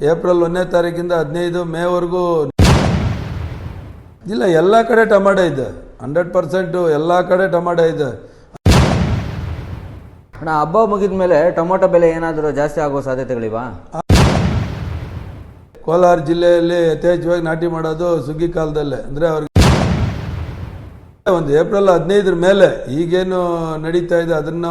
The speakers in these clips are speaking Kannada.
ಏಪ್ರಿಲ್ 1ನೇ ತಾರೀಕಿಂದ 15 ಮೇವರೆಗೂ ಇಲ್ಲ, ಎಲ್ಲ ಕಡೆ ಟೊಮಾಟೊ ಇದೆ. 100% ಎಲ್ಲ ಕಡೆ ಟೊಮಾಟೊ ಇದೆ. ಅಣ್ಣ, ಹಬ್ಬ ಮುಗಿದ ಮೇಲೆ ಟೊಮೊಟೊ ಬೆಲೆ ಏನಾದರೂ ಜಾಸ್ತಿ ಆಗೋ ಸಾಧ್ಯತೆಗಳಿವಾ? ಕೋಲಾರ ಜಿಲ್ಲೆಯಲ್ಲಿ ಯಥೇಚ್ಛವಾಗಿ ನಾಟಿ ಮಾಡೋದು ಸುಗ್ಗಿ ಕಾಲದಲ್ಲೇ. ಅಂದರೆ ಅವ್ರಿಗೆ ಒಂದು ಏಪ್ರಿಲ್ 15 ಮೇಲೆ ಈಗೇನು ನಡೀತಾ ಇದೆ ಅದನ್ನು.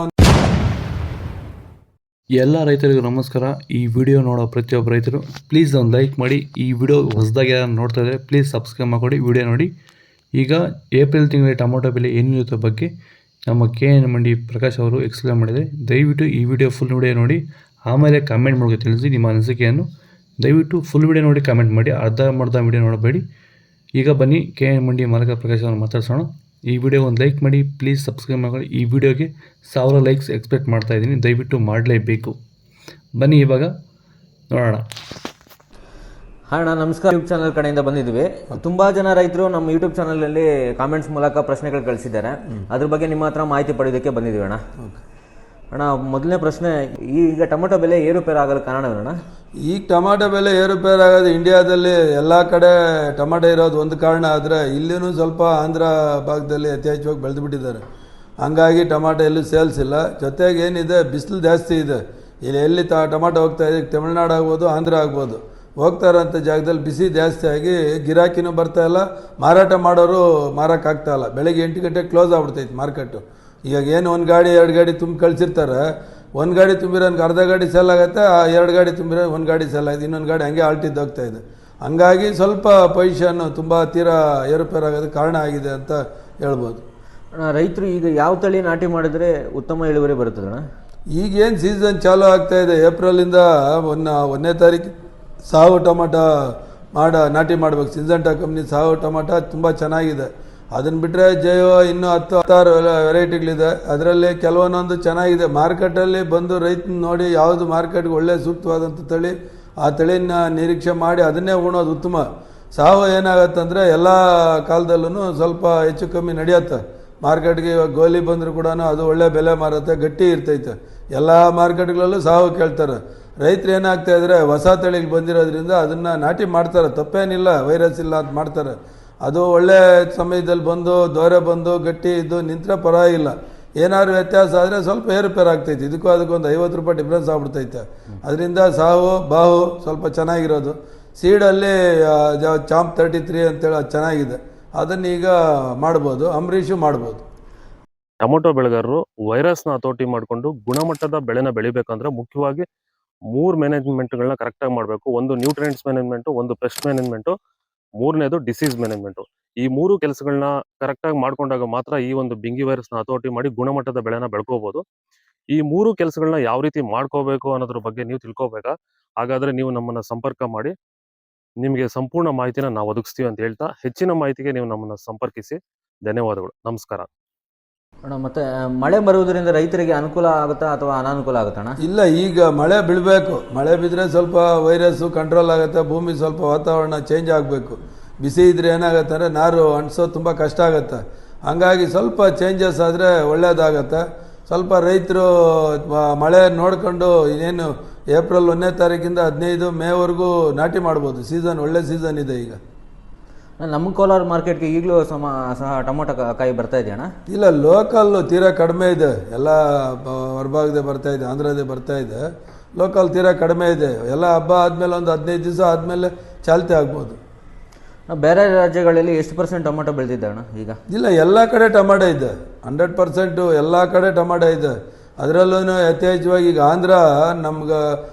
ಎಲ್ಲ ರೈತರಿಗೂ ನಮಸ್ಕಾರ. ಈ ವಿಡಿಯೋ ನೋಡೋ ಪ್ರತಿಯೊಬ್ಬ ರೈತರು ಪ್ಲೀಸ್ ಒಂದು ಲೈಕ್ ಮಾಡಿ. ಈ ವಿಡಿಯೋ ಹೊಸದಾಗಿ ಯಾರು ನೋಡ್ತಾ ಇದ್ದಾರೆ ಪ್ಲೀಸ್ ಸಬ್ಸ್ಕ್ರೈಬ್ ಮಾಡಿಕೊಡಿ. ವಿಡಿಯೋ ನೋಡಿ. ಈಗ ಏಪ್ರಿಲ್ ತಿಂಗಳಲ್ಲಿ ಟೊಮೊಟೊ ಬೆಲೆ ಏನಿರುತ್ತೆ ಬಗ್ಗೆ ನಮ್ಮ KN ಮಂಡಿ ಪ್ರಕಾಶ್ ಅವರು ಎಕ್ಸ್ಪ್ಲೇನ್ ಮಾಡಿದೆ. ದಯವಿಟ್ಟು ಈ ವಿಡಿಯೋ ಫುಲ್ ವಿಡಿಯೋ ನೋಡಿ, ಆಮೇಲೆ ಕಮೆಂಟ್ ಮೂಲಕ ತಿಳಿಸಿ ನಿಮ್ಮ ಅನಿಸಿಕೆಯನ್ನು. ದಯವಿಟ್ಟು ಫುಲ್ ವಿಡಿಯೋ ನೋಡಿ ಕಮೆಂಟ್ ಮಾಡಿ, ಅರ್ಧಂಬರ್ಧ ವಿಡಿಯೋ ನೋಡಬೇಡಿ. ಈಗ ಬನ್ನಿ KN ಮಂಡಿ ಮಾಲಕ ಪ್ರಕಾಶ್ ಅವರು ಮಾತಾಡ್ಸೋಣ. ಈ ವಿಡಿಯೋ ಒಂದು ಲೈಕ್ ಮಾಡಿ, ಪ್ಲೀಸ್ ಸಬ್ಸ್ಕ್ರೈಬ್ ಮಾಡಿ. ಈ ವಿಡಿಯೋಗೆ 1000 ಲೈಕ್ಸ್ ಎಕ್ಸ್ಪೆಕ್ಟ್ ಮಾಡ್ತಾ ಇದ್ದೀನಿ, ದಯವಿಟ್ಟು ಮಾಡಲೇಬೇಕು. ಬನ್ನಿ ಇವಾಗ ನೋಡೋಣ. ಅಣ್ಣ ನಮಸ್ಕಾರ. ಯೂಟ್ಯೂಬ್ ಚಾನಲ್ ಕಡೆಯಿಂದ ಬಂದಿದ್ವಿ. ತುಂಬ ಜನ ರೈತರು ನಮ್ಮ ಯೂಟ್ಯೂಬ್ ಚಾನಲಲ್ಲಿ ಕಾಮೆಂಟ್ಸ್ ಮೂಲಕ ಪ್ರಶ್ನೆಗಳು ಕಳಿಸಿದ್ದಾರೆ. ಅದ್ರ ಬಗ್ಗೆ ನಿಮ್ಮ ಹತ್ರ ಮಾಹಿತಿ ಪಡೆಯೋದಕ್ಕೆ ಬಂದಿದ್ದೀವಿ ಅಣ್ಣ. ಅಣ್ಣ, ಮೊದಲನೇ ಪ್ರಶ್ನೆ, ಈಗ ಟೊಮೊಟೊ ಬೆಲೆ ಏರುಪೇರು ಆಗಲು ಕಾರಣವೇನಣ್ಣ? ಈಗ ಟೊಮಾಟೊ ಬೆಲೆ ಏರುಪೇರು ಆಗೋದು ಇಂಡಿಯಾದಲ್ಲಿ ಎಲ್ಲ ಕಡೆ ಟೊಮಾಟೊ ಇರೋದು ಒಂದು ಕಾರಣ. ಆದರೆ ಇಲ್ಲಿನೂ ಸ್ವಲ್ಪ ಆಂಧ್ರ ಭಾಗದಲ್ಲಿ ಯಥೇಚ್ಛವಾಗಿ ಬೆಳೆದು ಬಿಟ್ಟಿದ್ದಾರೆ. ಹಂಗಾಗಿ ಟೊಮಾಟೊ ಎಲ್ಲೂ ಸೇಲ್ಸ್ ಇಲ್ಲ. ಜೊತೆಗೆ ಏನಿದೆ, ಬಿಸಿಲು ಜಾಸ್ತಿ ಇದೆ. ಇಲ್ಲಿ ಎಲ್ಲಿ ಟೊಮಾಟೊ ಹೋಗ್ತಾ ಇದೆ, ತಮಿಳ್ನಾಡು ಆಗ್ಬೋದು, ಆಂಧ್ರ ಆಗ್ಬೋದು, ಹೋಗ್ತಾ ಇರೋಂಥ ಜಾಗದಲ್ಲಿ ಬಿಸಿ ಜಾಸ್ತಿ ಆಗಿ ಗಿರಾಕಿನೂ ಬರ್ತಾಯಿಲ್ಲ, ಮಾರಾಟ ಮಾಡೋರು ಮಾರೋಕ್ಕಾಗ್ತಾಯಿಲ್ಲ. ಬೆಳಗ್ಗೆ 8 ಗಂಟೆಗೆ ಕ್ಲೋಸ್ ಆಗ್ಬಿಡ್ತೈತೆ ಮಾರ್ಕೆಟು. ಈಗ ಏನು 1 ಗಾಡಿ 2 ಗಾಡಿ ತುಂಬ ಕಳಿಸಿರ್ತಾರೆ, 1 ಗಾಡಿ ತುಂಬಿರೋನ್ಗೆ ಅರ್ಧ ಗಾಡಿ ಸೇಲ್ ಆಗುತ್ತೆ, 2 ಗಾಡಿ ತುಂಬಿರೋ 1 ಗಾಡಿ ಸೇಲ್ ಆಗಿದೆ, ಇನ್ನೊಂದು ಗಾಡಿ ಹಂಗೆ ಆಲ್ಟಿದ್ದು ಹೋಗ್ತಾ ಇದೆ. ಹಂಗಾಗಿ ಸ್ವಲ್ಪ ಪೊಸಿಷನ್ನು ತುಂಬ ತೀರಾ ಏರುಪೇರಾಗೋದಕ್ಕೆ ಕಾರಣ ಆಗಿದೆ ಅಂತ ಹೇಳ್ಬೋದು. ಅಣ್ಣ, ರೈತರು ಈಗ ಯಾವ ತಳಿ ನಾಟಿ ಮಾಡಿದರೆ ಉತ್ತಮ ಇಳುವರಿ ಬರುತ್ತದಣ್ಣ? ಈಗೇನು ಸೀಸನ್ ಚಾಲೂ ಆಗ್ತಾ ಇದೆ, ಏಪ್ರಿಲಿಂದ 1ನೇ ತಾರೀಕು ಸಾವು ಟೊಮಾಟೊ ನಾಟಿ ಮಾಡ್ಬೇಕು. ಸಿಂಜೆಂಟಾ ಕಂಪ್ನಿ ಸಾವು ಟೊಮಾಟೊ ತುಂಬ ಚೆನ್ನಾಗಿದೆ. ಅದನ್ನು ಬಿಟ್ಟರೆ ಜೈವ ಇನ್ನೂ 10-16 ವೆರೈಟಿಗಳಿದೆ. ಅದರಲ್ಲಿ ಕೆಲವೊಂದೊಂದು ಚೆನ್ನಾಗಿದೆ. ಮಾರ್ಕೆಟಲ್ಲಿ ಬಂದು ರೈತನ ನೋಡಿ ಯಾವುದು ಮಾರ್ಕೆಟ್ಗೆ ಒಳ್ಳೆ ಸೂಕ್ತವಾದಂಥ ತಳಿ, ಆ ತಳಿನ ನಿರೀಕ್ಷೆ ಮಾಡಿ ಅದನ್ನೇ ಉಣೋದು ಉತ್ತಮ. ಸಾವು ಏನಾಗತ್ತಂದರೆ ಎಲ್ಲ ಕಾಲದಲ್ಲೂ ಸ್ವಲ್ಪ ಹೆಚ್ಚು ಕಮ್ಮಿ ನಡೆಯುತ್ತೆ. ಮಾರ್ಕೆಟ್ಗೆ ಇವಾಗ ಗೋಲಿ ಬಂದರೂ ಕೂಡ ಅದು ಒಳ್ಳೆ ಬೆಲೆ ಮಾರುತ್ತೆ, ಗಟ್ಟಿ ಇರ್ತೈತೆ. ಎಲ್ಲ ಮಾರ್ಕೆಟ್ಗಳಲ್ಲೂ ಸಾವು ಕೇಳ್ತಾರೆ. ರೈತರು ಏನಾಗ್ತಾಯಿದ್ರೆ ಹೊಸ ತಳಿಗೆ ಬಂದಿರೋದ್ರಿಂದ ಅದನ್ನು ನಾಟಿ ಮಾಡ್ತಾರೆ, ತಪ್ಪೇನಿಲ್ಲ, ವೈರಸ್ ಇಲ್ಲ ಅಂತ ಮಾಡ್ತಾರೆ. ಅದು ಒಳ್ಳೆ ಸಮಯದಲ್ಲಿ ಬಂದು ದೊರೆ ಬಂದು ಗಟ್ಟಿ ಇದ್ದು ನಿಂತರೆ ಪರವಾಗಿಲ್ಲ. ಏನಾದ್ರು ವ್ಯತ್ಯಾಸ ಆದರೆ ಸ್ವಲ್ಪ ಏರುಪೇರು ಆಗ್ತೈತೆ. ಅದಕ್ಕೊಂದು 50 ರೂಪಾಯಿ ಡಿಫ್ರೆನ್ಸ್ ಆಗ್ಬಿಡ್ತೈತೆ. ಅದರಿಂದ ಸಾವು ಬಾವು ಸ್ವಲ್ಪ ಚೆನ್ನಾಗಿರೋದು. ಸೀಡಲ್ಲಿ ಚಾಂಪ್ 33 ಅಂತೇಳಿ ಅದು ಚೆನ್ನಾಗಿದೆ, ಅದನ್ನು ಈಗ ಮಾಡ್ಬೋದು. ಅಂಬರೀಷು ಮಾಡ್ಬೋದು. ಟೊಮೊಟೊ ಬೆಳೆಗಾರರು ವೈರಸ್ನ ಹತೋಟಿ ಮಾಡಿಕೊಂಡು ಗುಣಮಟ್ಟದ ಬೆಳೆನ ಬೆಳಿಬೇಕಂದ್ರೆ ಮುಖ್ಯವಾಗಿ 3 ಮ್ಯಾನೇಜ್ಮೆಂಟ್ಗಳನ್ನ ಕರೆಕ್ಟಾಗಿ ಮಾಡಬೇಕು. ಒಂದು ನ್ಯೂಟ್ರಿಯೆಂಟ್ಸ್ ಮ್ಯಾನೇಜ್ಮೆಂಟು, ಒಂದು ಪೆಸ್ಟ್ ಮ್ಯಾನೇಜ್ಮೆಂಟು, 3ನೇದು ಡಿಸೀಸ್ ಮ್ಯಾನೇಜ್ಮೆಂಟು. ಈ 3 ಕೆಲಸಗಳನ್ನ ಕರೆಕ್ಟಾಗಿ ಮಾಡ್ಕೊಂಡಾಗ ಮಾತ್ರ ಈ ಒಂದು ಬಿಂಗಿ ವೈರಸ್ನ ಹತೋಟಿ ಮಾಡಿ ಗುಣಮಟ್ಟದ ಬೆಳೆನ ಬೆಳ್ಕೋಬಹುದು. ಈ 3 ಕೆಲಸಗಳನ್ನ ಯಾವ ರೀತಿ ಮಾಡ್ಕೋಬೇಕು ಅನ್ನೋದ್ರ ಬಗ್ಗೆ ನೀವು ತಿಳ್ಕೊಬೇಕಾ? ಹಾಗಾದ್ರೆ ನೀವು ನಮ್ಮನ್ನ ಸಂಪರ್ಕ ಮಾಡಿ, ನಿಮಗೆ ಸಂಪೂರ್ಣ ಮಾಹಿತಿನ ನಾವು ಒದಗಿಸ್ತೀವಿ ಅಂತ ಹೇಳ್ತಾ, ಹೆಚ್ಚಿನ ಮಾಹಿತಿಗೆ ನೀವು ನಮ್ಮನ್ನ ಸಂಪರ್ಕಿಸಿ. ಧನ್ಯವಾದಗಳು, ನಮಸ್ಕಾರ. ಅಣ್ಣ, ಮತ್ತೆ ಮಳೆ ಬರುವುದರಿಂದ ರೈತರಿಗೆ ಅನುಕೂಲ ಆಗುತ್ತಾ ಅಥವಾ ಅನಾನುಕೂಲ ಆಗುತ್ತಣ್ಣ? ಇಲ್ಲ, ಈಗ ಮಳೆ ಬೀಳಬೇಕು. ಮಳೆ ಬಿದ್ದರೆ ಸ್ವಲ್ಪ ವೈರಸ್ಸು ಕಂಟ್ರೋಲ್ ಆಗುತ್ತೆ. ಭೂಮಿ ಸ್ವಲ್ಪ ವಾತಾವರಣ ಚೇಂಜ್ ಆಗಬೇಕು. ಬಿಸಿ ಇದ್ದರೆ ಏನಾಗುತ್ತೆ ಅಂದರೆ ನಾರು ಅಂಟಿಸೋದು ತುಂಬ ಕಷ್ಟ ಆಗುತ್ತೆ. ಹಂಗಾಗಿ ಸ್ವಲ್ಪ ಚೇಂಜಸ್ ಆದರೆ ಒಳ್ಳೆಯದಾಗತ್ತೆ. ಸ್ವಲ್ಪ ರೈತರು ಮಳೆ ನೋಡಿಕೊಂಡು ಇನ್ನೇನು ಏಪ್ರಿಲ್ 1ನೇ ತಾರೀಕಿಂದ 15 ಮೇವರೆಗೂ ನಾಟಿ ಮಾಡ್ಬೋದು. ಸೀಸನ್ ಒಳ್ಳೆ ಸೀಸನ್ ಇದೆ ಈಗ. ನಮ್ಮ ಕೋಲಾರ ಮಾರ್ಕೆಟ್ಗೆ ಈಗಲೂ ಸಹ ಟೊಮೊಟೊ ಕಾಯಿ ಬರ್ತಾ ಇದೆಯಣ್ಣ? ಇಲ್ಲ, ಲೋಕಲ್ಲು ತೀರಾ ಕಡಿಮೆ ಇದೆ. ಎಲ್ಲ ಹೊರಭಾಗದೇ ಬರ್ತಾ ಇದೆ, ಆಂಧ್ರದೇ ಬರ್ತಾ ಇದೆ. ಲೋಕಲ್ ತೀರಾ ಕಡಿಮೆ ಇದೆ. ಎಲ್ಲ ಹಬ್ಬ ಆದಮೇಲೆ ಒಂದು 15 ದಿವಸ ಆದಮೇಲೆ ಚಾಲ್ತಿ ಆಗ್ಬೋದು. ಬೇರೆ ರಾಜ್ಯಗಳಲ್ಲಿ ಎಷ್ಟು % ಟೊಮೊಟೊ ಬೆಳೆದಿದ್ದೆ ಅಣ್ಣ ಈಗ? ಇಲ್ಲ, ಎಲ್ಲ ಕಡೆ ಟೊಮಾಟೊ ಇದೆ. 100% ಎಲ್ಲ ಕಡೆ ಟೊಮಾಟೊ ಇದೆ. ಅದರಲ್ಲೂ ಯಥೇಚ್ಛವಾಗಿ ಈಗ ಆಂಧ್ರ ನಮ್ಗೆ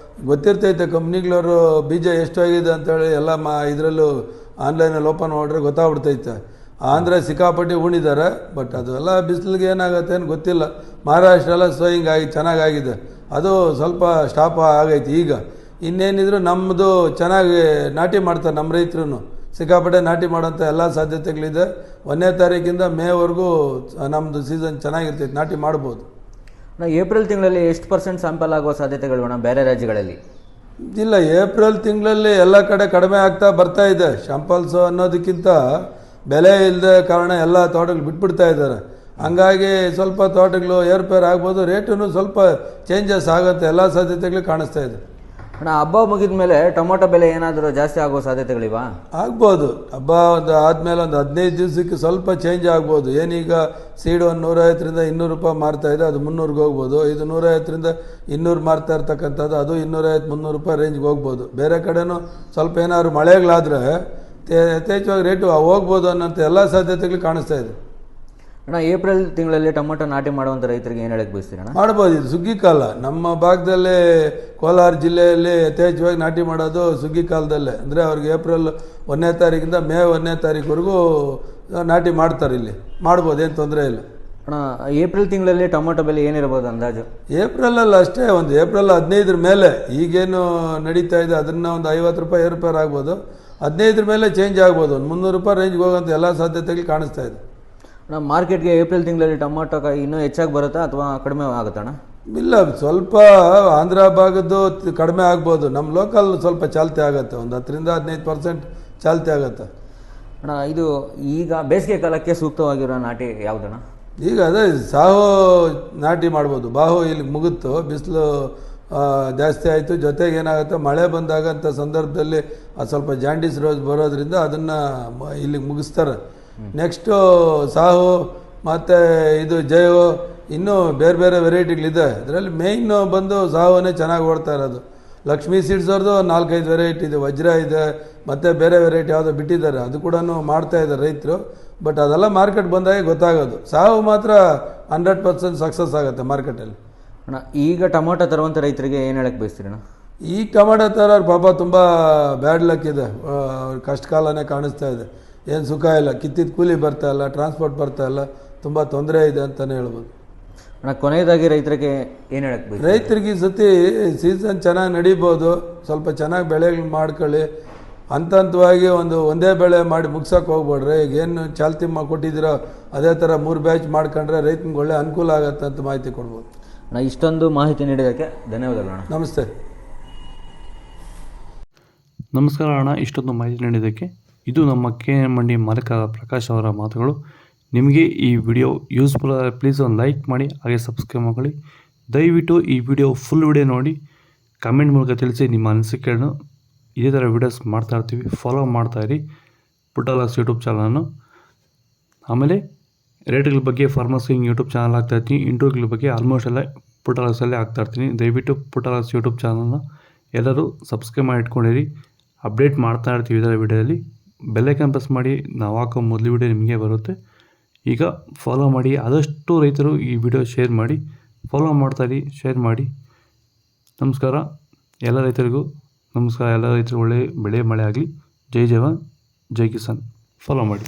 ಗೊತ್ತಿರ್ತೈತೆ. ಕಂಪ್ನಿಗಳವರು ಬೀಜ ಎಷ್ಟು ಆಗಿದೆ ಅಂತೇಳಿ ಎಲ್ಲ ಇದರಲ್ಲೂ ಆನ್ಲೈನಲ್ಲಿ ಓಪನ್ ಮಾಡಿದ್ರೆ ಗೊತ್ತಾಗ್ಬಿಡ್ತೈತೆ. ಆಂಧ್ರ ಸಿಕ್ಕಾಪಟ್ಟಿ ಉಣಿದ್ದಾರೆ. ಬಟ್ ಅದು ಎಲ್ಲ ಬಿಸಿಲಿಗೆ ಏನಾಗುತ್ತೆ ಏನು ಗೊತ್ತಿಲ್ಲ. ಮಹಾರಾಷ್ಟ್ರ ಎಲ್ಲ ಸೋಯಿಂಗ್ ಆಗಿ ಚೆನ್ನಾಗಾಗಿದೆ. ಅದು ಸ್ವಲ್ಪ ಸ್ಟಾಪ್ ಆಗೈತಿ. ಈಗ ಇನ್ನೇನಿದ್ರು ನಮ್ಮದು ಚೆನ್ನಾಗಿ ನಾಟಿ ಮಾಡ್ತಾರೆ. ನಮ್ಮ ರೈತರು ಸಿಕ್ಕಾಪಟ್ಟೆ ನಾಟಿ ಮಾಡೋಂಥ ಎಲ್ಲ ಸಾಧ್ಯತೆಗಳಿದೆ. 1ನೇ ತಾರೀಕಿಂದ ಮೇವರೆಗೂ ನಮ್ಮದು ಸೀಸನ್ ಚೆನ್ನಾಗಿರ್ತೈತೆ, ನಾಟಿ ಮಾಡ್ಬೋದು. ಏಪ್ರಿಲ್ ತಿಂಗಳಲ್ಲಿ ಎಷ್ಟು % ಸ್ಯಾಂಪಲ್ ಆಗುವ ಸಾಧ್ಯತೆಗಳು ಅಣ್ಣ ಬೇರೆ ರಾಜ್ಯಗಳಲ್ಲಿ? ಇಲ್ಲ, ಏಪ್ರಿಲ್ ತಿಂಗಳಲ್ಲಿ ಎಲ್ಲ ಕಡೆ ಕಡಿಮೆ ಆಗ್ತಾ ಬರ್ತಾ ಇದೆ. ಶಾಂಪಲ್ಸು ಅನ್ನೋದಕ್ಕಿಂತ ಬೆಲೆ ಇಲ್ಲದೆ ಕಾರಣ ಎಲ್ಲ ತೋಟಗಳು ಬಿಟ್ಬಿಡ್ತಾ ಇದ್ದಾರೆ. ಹಂಗಾಗಿ ಸ್ವಲ್ಪ ತೋಟಗಳು ಏರ್ಪೇರ್ ಆಗ್ಬೋದು. ರೇಟೂ ಸ್ವಲ್ಪ ಚೇಂಜಸ್ ಆಗುತ್ತೆ. ಎಲ್ಲ ಸಾಧ್ಯತೆಗಳು ಕಾಣಿಸ್ತಾ ಇದೆ. ಅಣ್ಣ ಹಬ್ಬ ಮುಗಿದ ಮೇಲೆ ಟೊಮೊಟೊ ಬೆಲೆ ಏನಾದರೂ ಜಾಸ್ತಿ ಆಗೋ ಸಾಧ್ಯತೆಗಳಿವಾ? ಆಗ್ಬೋದು. ಹಬ್ಬ ಆದಮೇಲೆ ಒಂದು 15 ದಿವಸಕ್ಕೆ ಸ್ವಲ್ಪ ಚೇಂಜ್ ಆಗ್ಬೋದು. ಏನೀಗ ಸೀಡು ಒಂದು 150ರಿಂದ 200 ರೂಪಾಯಿ ಮಾರ್ತಾ ಇದೆ, ಅದು 300ಗೆ ಹೋಗ್ಬೋದು. ಇದು 150ರಿಂದ 200 ಮಾರ್ತಾ ಇರ್ತಕ್ಕಂಥದ್ದು ಅದು 250-300 ರೂಪಾಯಿ ರೇಂಜ್ಗೆ ಹೋಗ್ಬೋದು. ಬೇರೆ ಕಡೆನೂ ಸ್ವಲ್ಪ ಏನಾದ್ರು ಮಳೆಗಳಾದರೆ ಯಥೇಚ್ಛವಾಗಿ ರೇಟು ಹೋಗ್ಬೋದು ಅನ್ನೋಂಥ ಎಲ್ಲ ಸಾಧ್ಯತೆಗಳು ಕಾಣಿಸ್ತಾ ಇದೆ. ಅಣ್ಣ ಏಪ್ರಿಲ್ ತಿಂಗಳಲ್ಲಿ ಟೊಮೊಟೊ ನಾಟಿ ಮಾಡುವಂಥ ರೈತರಿಗೆ ಏನು ಹೇಳಕ್ಕೆ ಬಯಸ್ತೀರಣ್ಣ? ಮಾಡ್ಬೋದು. ಇದು ಸುಗ್ಗಿ ಕಾಲ. ನಮ್ಮ ಭಾಗದಲ್ಲಿ ಕೋಲಾರ ಜಿಲ್ಲೆಯಲ್ಲಿ ಯಥೇಚ್ಛವಾಗಿ ನಾಟಿ ಮಾಡೋದು ಸುಗ್ಗಿ ಕಾಲದಲ್ಲೇ. ಅಂದರೆ ಅವ್ರಿಗೆ ಏಪ್ರಿಲ್ 1ನೇ ತಾರೀಕಿಂದ ಮೇ 1ನೇ ತಾರೀಕುವರೆಗೂ ನಾಟಿ ಮಾಡ್ತಾರೆ. ಇಲ್ಲಿ ಮಾಡ್ಬೋದು, ಏನು ತೊಂದರೆ ಇಲ್ಲ. ಅಣ್ಣ ಏಪ್ರಿಲ್ ತಿಂಗಳಲ್ಲಿ ಟೊಮೊಟೊ ಬೆಲೆ ಏನಿರ್ಬೋದು ಅಂದಾಜು? ಏಪ್ರಿಲಲ್ಲಿ ಅಷ್ಟೇ, ಒಂದು ಏಪ್ರಿಲ್ 15 ಮೇಲೆ ಈಗೇನು ನಡೀತಾ ಇದೆ ಅದನ್ನು ಒಂದು 50 ರೂಪಾಯಿ ಏರುಪೇರು ಆಗ್ಬೋದು. 15 ಮೇಲೆ ಚೇಂಜ್ ಆಗ್ಬೋದು. ಒಂದು 300 ರೂಪಾಯಿ ರೇಂಜ್ಗೆ ಹೋಗೋಂಥ ಎಲ್ಲ ಸಾಧ್ಯತೆಗಳು ಕಾಣಿಸ್ತಾ ಇದೆ. ಅಣ್ಣ ಮಾರ್ಕೆಟ್ಗೆ ಏಪ್ರಿಲ್ ತಿಂಗಳಲ್ಲಿ ಟೊಮೊಟೊ ಇನ್ನೂ ಹೆಚ್ಚಾಗಿ ಬರುತ್ತಾ ಅಥವಾ ಕಡಿಮೆ ಆಗುತ್ತಣ್ಣ? ಇಲ್ಲ, ಸ್ವಲ್ಪ ಆಂಧ್ರ ಭಾಗದ್ದು ಕಡಿಮೆ ಆಗ್ಬೋದು. ನಮ್ಮ ಲೋಕಲ್ ಸ್ವಲ್ಪ ಚಾಲ್ತಿ ಆಗುತ್ತೆ, ಒಂದು 10-15% ಚಾಲ್ತಿ ಆಗುತ್ತೆ. ಅಣ್ಣ ಇದು ಈಗ ಬೇಸಿಗೆ ಕಾಲಕ್ಕೆ ಸೂಕ್ತವಾಗಿರೋ ನಾಟಿ ಯಾವುದಣ್ಣ? ಈಗ ಅದೇ ಸಾಹು ನಾಟಿ ಮಾಡ್ಬೋದು. ಬಾಹು ಇಲ್ಲಿ ಮುಗಿತ್ತು, ಬಿಸಿಲು ಜಾಸ್ತಿ ಆಯಿತು. ಜೊತೆಗೆ ಏನಾಗುತ್ತೆ, ಮಳೆ ಬಂದಾಗಂಥ ಸಂದರ್ಭದಲ್ಲಿ ಅದು ಸ್ವಲ್ಪ ಜಾಂಡೀಸ್ ರೋಸ್ ಬರೋದ್ರಿಂದ ಅದನ್ನು ಇಲ್ಲಿಗೆ ಮುಗಿಸ್ತಾರೆ. ನೆಕ್ಸ್ಟು ಸಾಹು ಮತ್ತು ಇದು ಜಯೋ, ಇನ್ನೂ ಬೇರೆ ಬೇರೆ ವೆರೈಟಿಗಳಿದೆ. ಅದರಲ್ಲಿ ಮೇಯ್ನು ಬಂದು ಸಾಹುವೇ ಚೆನ್ನಾಗಿ ಓಡ್ತಾ ಇರೋದು. ಲಕ್ಷ್ಮೀ ಸೀಡ್ಸ್ ಅವ್ರದ್ದು 4-5 ವೆರೈಟಿ ಇದೆ, ವಜ್ರ ಇದೆ, ಮತ್ತು ಬೇರೆ ವೆರೈಟಿ ಯಾವುದೋ ಬಿಟ್ಟಿದ್ದಾರೆ, ಅದು ಕೂಡ ಮಾಡ್ತಾ ಇದ್ದಾರೆ ರೈತರು. ಬಟ್ ಅದೆಲ್ಲ ಮಾರ್ಕೆಟ್ ಬಂದಾಗ ಗೊತ್ತಾಗೋದು. ಸಾವು ಮಾತ್ರ 100% ಸಕ್ಸಸ್ ಆಗುತ್ತೆ ಮಾರ್ಕೆಟಲ್ಲಿ. ಅಣ್ಣ ಈಗ ಟೊಮೊಟೊ ತರುವಂಥ ರೈತರಿಗೆ ಏನು ಹೇಳಕ್ಕೆ ಬಯಸ್ತೀರಣ್ಣ? ಈ ಟೊಮೊಟೊ ತರೋರು ಪಾಪ ತುಂಬ ಬ್ಯಾಡ್ ಲಕ್ ಇದೆ. ಕಷ್ಟ ಕಾಲನೇ ಕಾಣಿಸ್ತಾ ಇದೆ. ಏನು ಸುಖ ಇಲ್ಲ, ಕಿತ್ತಿದ ಕೂಲಿ ಬರ್ತಾ ಇಲ್ಲ, ಟ್ರಾನ್ಸ್ಪೋರ್ಟ್ ಬರ್ತಾ ಇಲ್ಲ, ತುಂಬ ತೊಂದರೆ ಇದೆ ಅಂತಲೇ ಹೇಳ್ಬೋದು. ಅಣ್ಣ ಕೊನೆಯದಾಗಿ ರೈತರಿಗೆ ಏನು ಹೇಳಕ್ಕೆ ಬೇಕು? ರೈತರಿಗೆ ಈ ಸತಿ ಸೀಸನ್ ಚೆನ್ನಾಗಿ ನಡೀಬೋದು. ಸ್ವಲ್ಪ ಚೆನ್ನಾಗಿ ಬೆಳೆಗಳು ಮಾಡ್ಕೊಳ್ಳಿ. ಹಂತವಾಗಿ ಒಂದೇ ಬೆಳೆ ಮಾಡಿ ಮುಗ್ಸೋಕೆ ಹೋಗ್ಬೇಡ್ರಿ. ಈಗ ಏನು ಚಾಲ್ತಿ ಕೊಟ್ಟಿದ್ದೀರೋ ಅದೇ ಥರ 3 ಬ್ಯಾಚ್ ಮಾಡ್ಕೊಂಡ್ರೆ ರೈತನಿಗೆ ಒಳ್ಳೆ ಅನುಕೂಲ ಆಗುತ್ತೆ ಅಂತ ಮಾಹಿತಿ ಕೊಡ್ಬೋದು. ಅಣ್ಣ ಇಷ್ಟೊಂದು ಮಾಹಿತಿ ನೀಡಿದ್ದಕ್ಕೆ ಧನ್ಯವಾದಗಳು ಅಣ್ಣ. ನಮಸ್ತೆ. ನಮಸ್ಕಾರ ಅಣ್ಣ, ಇಷ್ಟೊಂದು ಮಾಹಿತಿ ನೀಡಿದ್ದಕ್ಕೆ. ಇದು ನಮ್ಮ KN ಮಂಡಿ ಮಾಲೀಕ ಪ್ರಕಾಶ್ ಅವರ ಮಾತುಗಳು. ನಿಮಗೆ ಈ ವಿಡಿಯೋ ಯೂಸ್ಫುಲ್ ಆದರೆ ಪ್ಲೀಸ್ ಒಂದು ಲೈಕ್ ಮಾಡಿ, ಹಾಗೆ ಸಬ್ಸ್ಕ್ರೈಬ್ ಮಾಡಿ. ದಯವಿಟ್ಟು ಈ ವಿಡಿಯೋ ಫುಲ್ ವಿಡಿಯೋ ನೋಡಿ ಕಮೆಂಟ್ ಮೂಲಕ ತಿಳಿಸಿ ನಿಮ್ಮ ಅನಿಸಿಕೆಗಳನ್ನು. ಇದೇ ಥರ ವೀಡಿಯೋಸ್ ಮಾಡ್ತಾಯಿರ್ತೀವಿ, ಫಾಲೋ ಮಾಡ್ತಾಯಿರಿ ಪುಟ್ಟಲಾಕ್ಸ್ ಯೂಟ್ಯೂಬ್ ಚಾನಲನ್ನು. ಆಮೇಲೆ ರೇಟ್ಗಳ ಬಗ್ಗೆ ಫಾರ್ಮರ್ಸ್ ಕಿಂಗ್ ಯೂಟ್ಯೂಬ್ ಚಾನಲ್ ಹಾಕ್ತಾಯಿರ್ತೀನಿ. ಇಂಟರ್ವ್ಯೂಗಳ ಬಗ್ಗೆ ಆಲ್ಮೋಸ್ಟ್ ಎಲ್ಲ ಪುಟ್ಟಲಾಕ್ಸಲ್ಲೇ ಹಾಕ್ತಾಯಿರ್ತೀನಿ. ದಯವಿಟ್ಟು ಪುಟ್ಟಲಾಕ್ಸ್ ಯೂಟ್ಯೂಬ್ ಚಾನಲ್ನ ಎಲ್ಲರೂ ಸಬ್ಸ್ಕ್ರೈಬ್ ಮಾಡಿ ಇಟ್ಕೊಂಡಿರಿ. ಅಪ್ಡೇಟ್ ಮಾಡ್ತಾ ಇರ್ತೀವಿ ಇದರ ವಿಡಿಯೋದಲ್ಲಿ. ಬೆಲ್ಲೈಕನ್ ಪ್ರೆಸ್ ಮಾಡಿ, ನಾವು ಹಾಕೋ ಮೊದಲು ವಿಡಿಯೋ ನಿಮಗೆ ಬರುತ್ತೆ. ಈಗ ಫಾಲೋ ಮಾಡಿ. ಆದಷ್ಟು ರೈತರು ಈ ವಿಡಿಯೋ ಶೇರ್ ಮಾಡಿ, ಫಾಲೋ ಮಾಡ್ತಾಯಿರಿ, ಶೇರ್ ಮಾಡಿ. ನಮಸ್ಕಾರ ಎಲ್ಲ ರೈತರಿಗೂ. ನಮಸ್ಕಾರ. ಎಲ್ಲ ರೈತರು ಒಳ್ಳೆ ಬೆಳೆ ಮಳೆ ಆಗಲಿ. ಜೈ ಜವಾನ್ ಜೈ ಕಿಸಾನ್. ಫಾಲೋ ಮಾಡಿ.